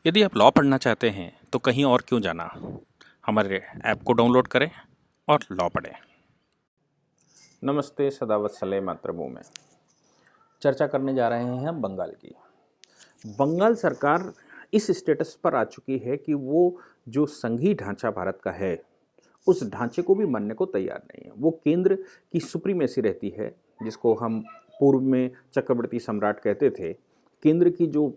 यदि आप लॉ पढ़ना चाहते हैं तो कहीं और क्यों जाना। हमारे ऐप को डाउनलोड करें और लॉ पढ़ें। नमस्ते सदावत्सले मातृभूमि। चर्चा करने जा रहे हैं हम बंगाल की। बंगाल सरकार इस स्टेटस पर आ चुकी है कि वो जो संघीय ढांचा भारत का है उस ढांचे को भी मानने को तैयार नहीं है। वो केंद्र की सुप्रीमेसी रहती है, जिसको हम पूर्व में चक्रवर्ती सम्राट कहते थे। केंद्र की जो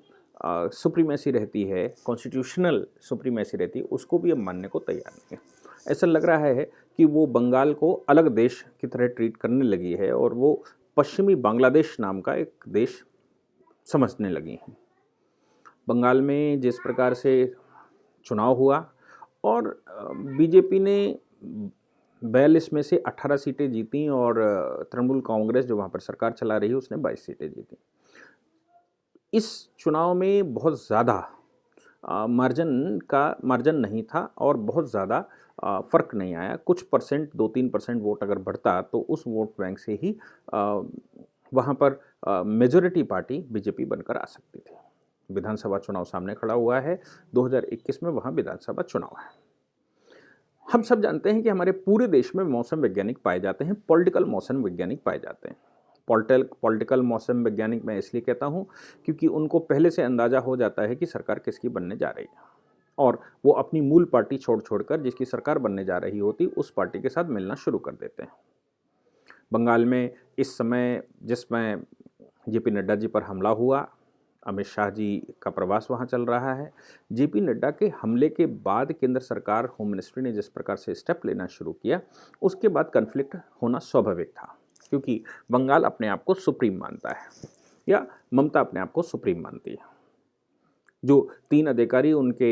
सुप्रीमेसी रहती है, कॉन्स्टिट्यूशनल सुप्रीमेसी रहती है, उसको भी हम मानने को तैयार नहीं है। ऐसा लग रहा है कि वो बंगाल को अलग देश की तरह ट्रीट करने लगी है और वो पश्चिमी बांग्लादेश नाम का एक देश समझने लगी हैं। बंगाल में जिस प्रकार से चुनाव हुआ और बीजेपी ने 42 में से 18 सीटें जीती और तृणमूल कांग्रेस जो वहाँ पर सरकार चला रही है उसने 22 सीटें जीती। इस चुनाव में बहुत ज़्यादा मार्जिन नहीं था और बहुत ज़्यादा फ़र्क नहीं आया। कुछ परसेंट 2-3% वोट अगर बढ़ता तो उस वोट बैंक से ही वहाँ पर मेजॉरिटी पार्टी बीजेपी बनकर आ सकती थी। विधानसभा चुनाव सामने खड़ा हुआ है। 2021 में वहाँ विधानसभा चुनाव है। हम सब जानते हैं कि हमारे पूरे देश में मौसम वैज्ञानिक पाए जाते हैं, पॉलिटिकल मौसम वैज्ञानिक पाए जाते हैं। पॉलिटिकल मौसम वैज्ञानिक मैं इसलिए कहता हूँ क्योंकि उनको पहले से अंदाज़ा हो जाता है कि सरकार किसकी बनने जा रही है और वो अपनी मूल पार्टी छोड़कर जिसकी सरकार बनने जा रही होती उस पार्टी के साथ मिलना शुरू कर देते हैं। बंगाल में इस समय जिसमें जेपी नड्डा जी पर हमला हुआ, अमित शाह जी का प्रवास वहाँ चल रहा है। जेपी नड्डा के हमले के बाद केंद्र सरकार, होम मिनिस्ट्री ने जिस प्रकार से स्टेप लेना शुरू किया, उसके बाद कन्फ्लिक्ट होना स्वाभाविक था, क्योंकि बंगाल अपने आप को सुप्रीम मानता है या ममता अपने आप को सुप्रीम मानती है। जो 3 अधिकारी उनके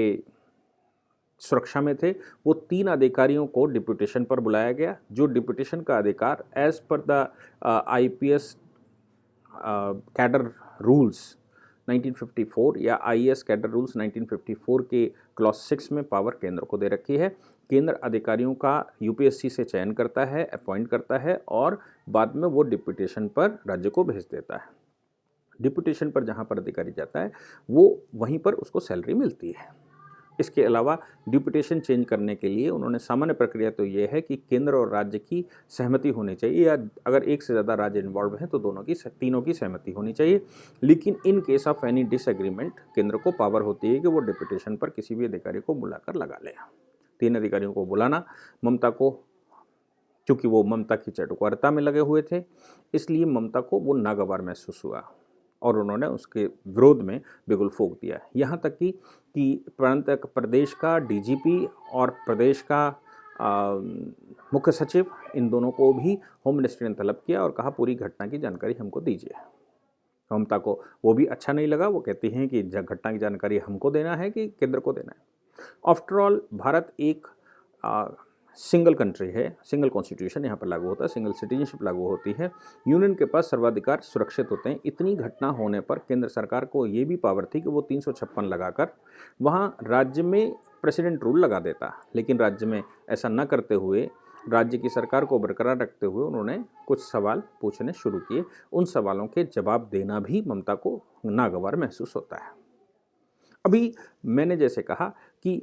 सुरक्षा में थे, वो 3 अधिकारियों को डिप्यूटेशन पर बुलाया गया। जो डिप्यूटेशन का अधिकार as per the IPS cadre rules 1954 या आईएएस कैडर रूल्स 1954 के क्लॉज 6 में पावर केंद्र को दे रखी है। केंद्र अधिकारियों का यूपीएससी से चयन करता है, अपॉइंट करता है और बाद में वो डिप्यूटेशन पर राज्य को भेज देता है। डिप्यूटेशन पर जहाँ पर अधिकारी जाता है वो वहीं पर उसको सैलरी मिलती है। इसके अलावा डिप्यूटेशन चेंज करने के लिए उन्होंने सामान्य प्रक्रिया तो ये है कि केंद्र और राज्य की सहमति होनी चाहिए, या अगर एक से ज़्यादा राज्य इन्वॉल्व हैं तो तीनों की सहमति होनी चाहिए। लेकिन in case of any disagreement केंद्र को पावर होती है कि वो डिप्यूटेशन पर किसी भी अधिकारी को बुलाकर लगा ले। 3 अधिकारियों को बुलाना ममता को, क्योंकि वो ममता की चटुकारिता में लगे हुए थे, इसलिए ममता को वो नागवार महसूस हुआ और उन्होंने उसके विरोध में बिगुल फूंक दिया। यहाँ तक कि प्रदेश का डीजीपी और प्रदेश का मुख्य सचिव, इन दोनों को भी होम मिनिस्ट्री ने तलब किया और कहा पूरी घटना की जानकारी हमको दीजिए। ममता को वो भी अच्छा नहीं लगा। वो कहती हैं कि घटना की जानकारी हमको देना है कि केंद्र को देना है। आफ्टर ऑल भारत एक सिंगल कंट्री है, सिंगल कॉन्स्टिट्यूशन यहाँ पर लागू होता है, सिंगल सिटीजनशिप लागू होती है, यूनियन के पास सर्वाधिकार सुरक्षित होते हैं। इतनी घटना होने पर केंद्र सरकार को ये भी पावर थी कि वो 356 लगाकर वहाँ राज्य में प्रेसिडेंट रूल लगा देता, लेकिन राज्य में ऐसा न करते हुए, राज्य की सरकार को बरकरार रखते हुए उन्होंने कुछ सवाल पूछने शुरू किए। उन सवालों के जवाब देना भी ममता को नागवार महसूस होता है। अभी मैंने जैसे कहा कि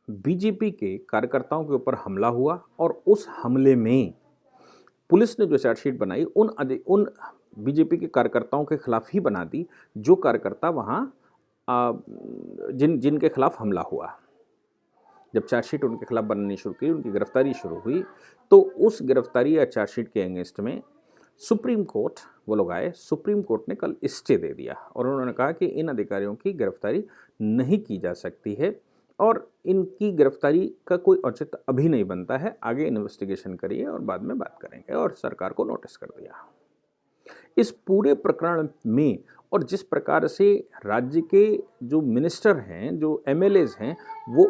बीजेपी के कार्यकर्ताओं के ऊपर हमला हुआ और उस हमले में पुलिस ने जो चार्जशीट बनाई उन बीजेपी के कार्यकर्ताओं के खिलाफ ही बना दी जो कार्यकर्ता वहाँ जिनके खिलाफ हमला हुआ। जब चार्जशीट उनके खिलाफ बननी शुरू की, उनकी गिरफ्तारी शुरू हुई, तो उस गिरफ्तारी या चार्जशीट के अगेंस्ट में सुप्रीम कोर्ट वो लोग आए। सुप्रीम कोर्ट ने कल स्टे दे दिया और उन्होंने कहा कि इन अधिकारियों की गिरफ्तारी नहीं की जा सकती है और इनकी गिरफ्तारी का कोई औचित्य अभी नहीं बनता है, आगे इन्वेस्टिगेशन करिए और बाद में बात करेंगे, और सरकार को नोटिस कर दिया। इस पूरे प्रकरण में और जिस प्रकार से राज्य के जो मिनिस्टर हैं, जो एमएलएज हैं, वो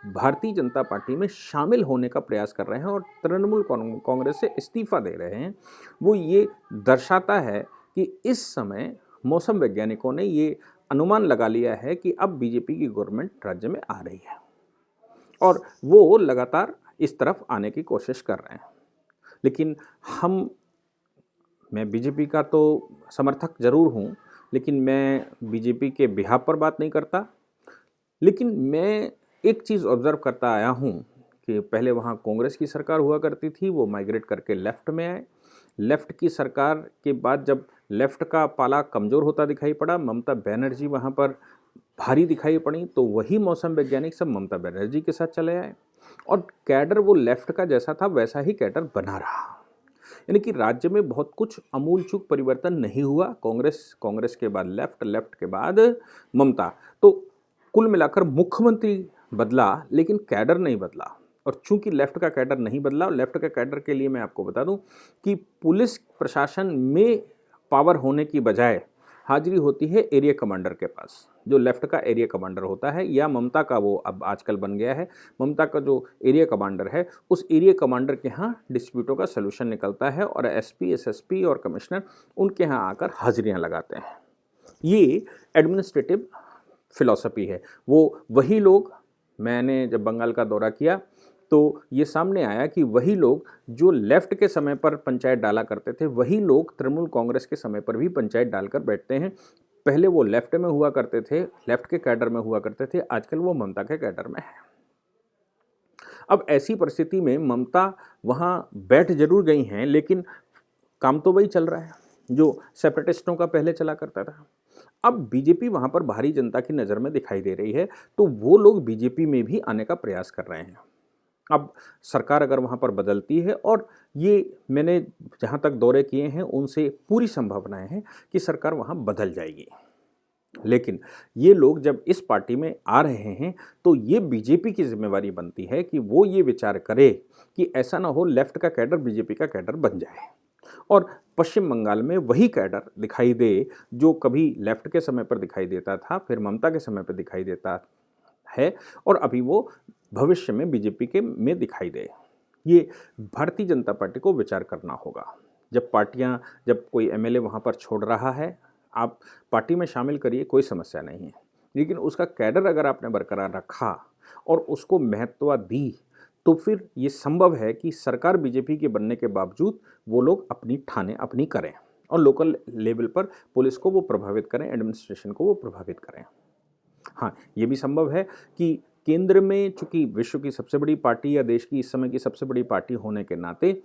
भारतीय जनता पार्टी में शामिल होने का प्रयास कर रहे हैं और तृणमूल कांग्रेस से इस्तीफा दे रहे हैं, वो ये दर्शाता है कि इस समय मौसम वैज्ञानिकों ने ये अनुमान लगा लिया है कि अब बीजेपी की गवर्नमेंट राज्य में आ रही है और वो लगातार इस तरफ आने की कोशिश कर रहे हैं। लेकिन मैं बीजेपी का तो समर्थक जरूर हूँ, लेकिन मैं बीजेपी के बिहाफ पर बात नहीं करता। लेकिन मैं एक चीज़ ऑब्ज़र्व करता आया हूँ कि पहले वहाँ कांग्रेस की सरकार हुआ करती थी, वो माइग्रेट करके लेफ़्ट में आए। लेफ़्ट की सरकार के बाद जब लेफ़्ट का पाला कमज़ोर होता दिखाई पड़ा, ममता बनर्जी वहाँ पर भारी दिखाई पड़ी, तो वही मौसम वैज्ञानिक सब ममता बनर्जी के साथ चले आए और कैडर वो लेफ़्ट का जैसा था वैसा ही कैडर बना रहा। यानी कि राज्य में बहुत कुछ आमूल-चूल परिवर्तन नहीं हुआ। कांग्रेस के बाद लेफ़्ट, लेफ़्ट के बाद ममता। तो कुल मिलाकर मुख्यमंत्री बदला लेकिन कैडर नहीं बदला। और चूंकि लेफ़्ट का कैडर नहीं बदला, और लेफ़्ट का कैडर के लिए मैं आपको बता दूं कि पुलिस प्रशासन में पावर होने की बजाय हाजिरी होती है एरिया कमांडर के पास, जो लेफ़्ट का एरिया कमांडर होता है, या ममता का वो अब आजकल बन गया है। ममता का जो एरिया कमांडर है, उस एरिया कमांडर के यहाँ डिस्प्यूटों का सलूशन निकलता है और एसपी, एसएसपी और कमिश्नर उनके यहाँ आकर हाजिरियाँ लगाते हैं। ये एडमिनिस्ट्रेटिव फिलॉसफी है। वो वही लोग, मैंने जब बंगाल का दौरा किया तो ये सामने आया कि वही लोग जो लेफ़्ट के समय पर पंचायत डाला करते थे, वही लोग तृणमूल कांग्रेस के समय पर भी पंचायत डालकर बैठते हैं। पहले वो लेफ़्ट में हुआ करते थे, लेफ़्ट के कैडर में हुआ करते थे, आजकल वो ममता के कैडर में है। अब ऐसी परिस्थिति में ममता वहाँ बैठ जरूर गई हैं, लेकिन काम तो वही चल रहा है जो सेपरेटिस्टों का पहले चला करता था। अब बीजेपी वहाँ पर बाहरी जनता की नज़र में दिखाई दे रही है, तो वो लोग बीजेपी में भी आने का प्रयास कर रहे हैं। अब सरकार अगर वहाँ पर बदलती है, और ये मैंने जहाँ तक दौरे किए हैं उनसे पूरी संभावनाएं हैं कि सरकार वहाँ बदल जाएगी। लेकिन ये लोग जब इस पार्टी में आ रहे हैं तो ये बीजेपी की जिम्मेवारी बनती है कि वो ये विचार करे कि ऐसा ना हो लेफ़्ट का कैडर बीजेपी का कैडर बन जाए और पश्चिम बंगाल में वही कैडर दिखाई दे जो कभी लेफ़्ट के समय पर दिखाई देता था, फिर ममता के समय पर दिखाई देता है, और अभी वो भविष्य में बीजेपी के में दिखाई दे। ये भारतीय जनता पार्टी को विचार करना होगा। जब कोई एमएलए वहाँ पर छोड़ रहा है, आप पार्टी में शामिल करिए, कोई समस्या नहीं है, लेकिन उसका कैडर अगर आपने बरकरार रखा और उसको महत्व दी, तो फिर ये संभव है कि सरकार बीजेपी के बनने के बावजूद वो लोग अपनी ठानें अपनी करें और लोकल लेवल पर पुलिस को वो प्रभावित करें, एडमिनिस्ट्रेशन को वो प्रभावित करें। हाँ, ये भी संभव है कि केंद्र में चूंकि विश्व की सबसे बड़ी पार्टी या देश की इस समय की सबसे बड़ी पार्टी होने के नाते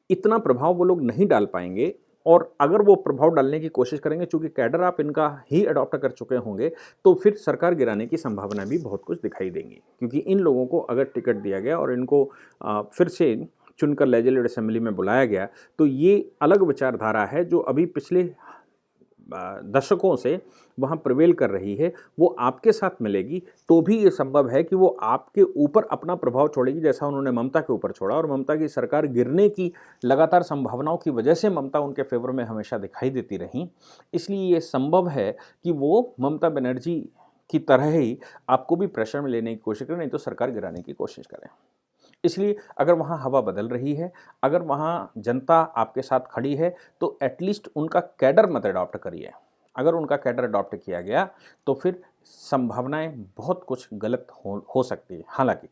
इतना प्रभाव वो लोग नहीं डाल पाएंगे, और अगर वो प्रभाव डालने की कोशिश करेंगे, चूंकि कैडर आप इनका ही अडॉप्ट कर चुके होंगे, तो फिर सरकार गिराने की संभावना भी बहुत कुछ दिखाई देंगी। क्योंकि इन लोगों को अगर टिकट दिया गया और इनको फिर से चुनकर लेजिस्लेटिव असेंबली में बुलाया गया, तो ये अलग विचारधारा है जो अभी पिछले दशकों से वहाँ प्रिवेल कर रही है, वो आपके साथ मिलेगी तो भी ये संभव है कि वो आपके ऊपर अपना प्रभाव छोड़ेगी, जैसा उन्होंने ममता के ऊपर छोड़ा। और ममता की सरकार गिरने की लगातार संभावनाओं की वजह से ममता उनके फेवर में हमेशा दिखाई देती रही, इसलिए ये संभव है कि वो ममता बनर्जी की तरह ही आपको भी प्रेशर में लेने की कोशिश करें, नहीं तो सरकार गिराने की कोशिश करें। इसलिए अगर वहाँ हवा बदल रही है, अगर वहाँ जनता आपके साथ खड़ी है, तो एटलीस्ट उनका कैडर मत अडॉप्ट करिए। अगर उनका कैडर अडॉप्ट किया गया तो फिर संभावनाएं बहुत कुछ गलत हो सकती है। हालांकि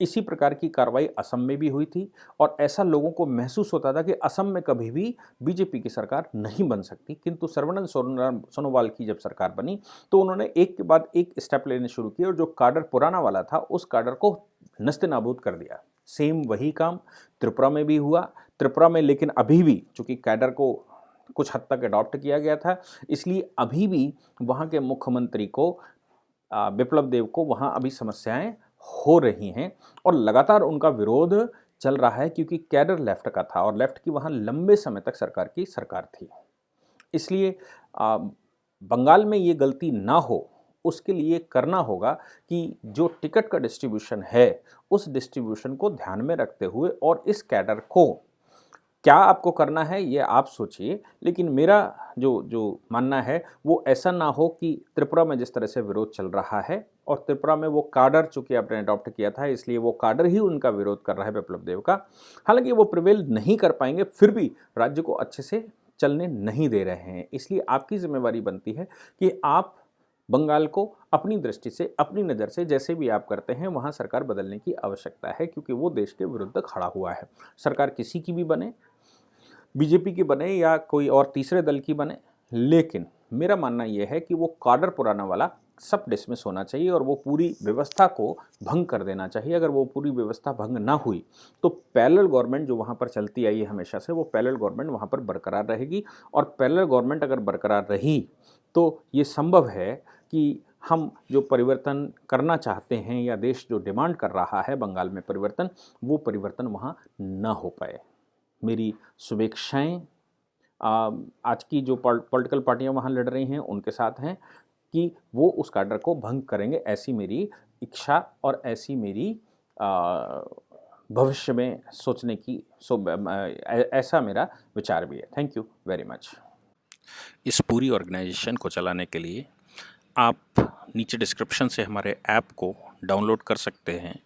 इसी प्रकार की कार्रवाई असम में भी हुई थी, और ऐसा लोगों को महसूस होता था कि असम में कभी भी बीजेपी की सरकार नहीं बन सकती, किंतु सर्बानंद सोनोवाल की जब सरकार बनी तो उन्होंने एक के बाद एक स्टेप लेने शुरू किए, और जो काडर पुराना वाला था उस काडर को नस्ते नाबूद कर दिया। सेम वही काम त्रिपुरा में भी हुआ। त्रिपुरा में लेकिन अभी भी चूंकि कैडर को कुछ हद तक अडॉप्ट किया गया था, इसलिए अभी भी वहाँ के मुख्यमंत्री को बिप्लब देव को वहाँ अभी समस्याएं हो रही हैं और लगातार उनका विरोध चल रहा है, क्योंकि कैडर लेफ्ट का था और लेफ्ट की वहाँ लंबे समय तक सरकार थी। इसलिए बंगाल में ये गलती ना हो, उसके लिए करना होगा कि जो टिकट का डिस्ट्रीब्यूशन है उस डिस्ट्रीब्यूशन को ध्यान में रखते हुए, और इस कैडर को क्या आपको करना है ये आप सोचिए, लेकिन मेरा जो मानना है वो ऐसा ना हो कि त्रिपुरा में जिस तरह से विरोध चल रहा है, और त्रिपुरा में वो काडर चूंकि आपने अडॉप्ट किया था इसलिए वो काडर ही उनका विरोध कर रहा है बिप्लब देव का। हालांकि वो प्रिवेल नहीं कर पाएंगे, फिर भी राज्य को अच्छे से चलने नहीं दे रहे हैं। इसलिए आपकी जिम्मेवारी बनती है कि आप बंगाल को अपनी दृष्टि से, अपनी नज़र से जैसे भी आप करते हैं वहाँ सरकार बदलने की आवश्यकता है, क्योंकि वो देश के विरुद्ध खड़ा हुआ है। सरकार किसी की भी बने, बीजेपी की बने या कोई और तीसरे दल की बने, लेकिन मेरा मानना यह है कि वो काडर पुराना वाला सब डिसमिस होना चाहिए और वो पूरी व्यवस्था को भंग कर देना चाहिए। अगर वो पूरी व्यवस्था भंग ना हुई तो पैरेलल गवर्नमेंट जो वहाँ पर चलती आई है हमेशा से, वो पैरेलल गवर्नमेंट वहाँ पर बरकरार रहेगी। और पैरेलल गवर्नमेंट अगर बरकरार रही तो ये संभव है कि हम जो परिवर्तन करना चाहते हैं या देश जो डिमांड कर रहा है बंगाल में परिवर्तन, वो परिवर्तन वहाँ ना हो पाए। मेरी शुभेच्छाएँ आज की जो पॉलिटिकल पार्टियां वहाँ लड़ रही हैं उनके साथ हैं कि वो उस काडर को भंग करेंगे, ऐसी मेरी इच्छा और ऐसी मेरी भविष्य में सोचने की ऐसा मेरा विचार भी है। Thank you very much. इस पूरी ऑर्गेनाइजेशन को चलाने के लिए आप नीचे डिस्क्रिप्शन से हमारे ऐप को डाउनलोड कर सकते हैं,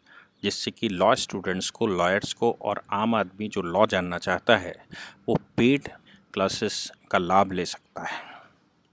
जिससे कि लॉ स्टूडेंट्स को, लॉयर्स को और आम आदमी जो लॉ जानना चाहता है वो पेड क्लासेस का लाभ ले सकता है।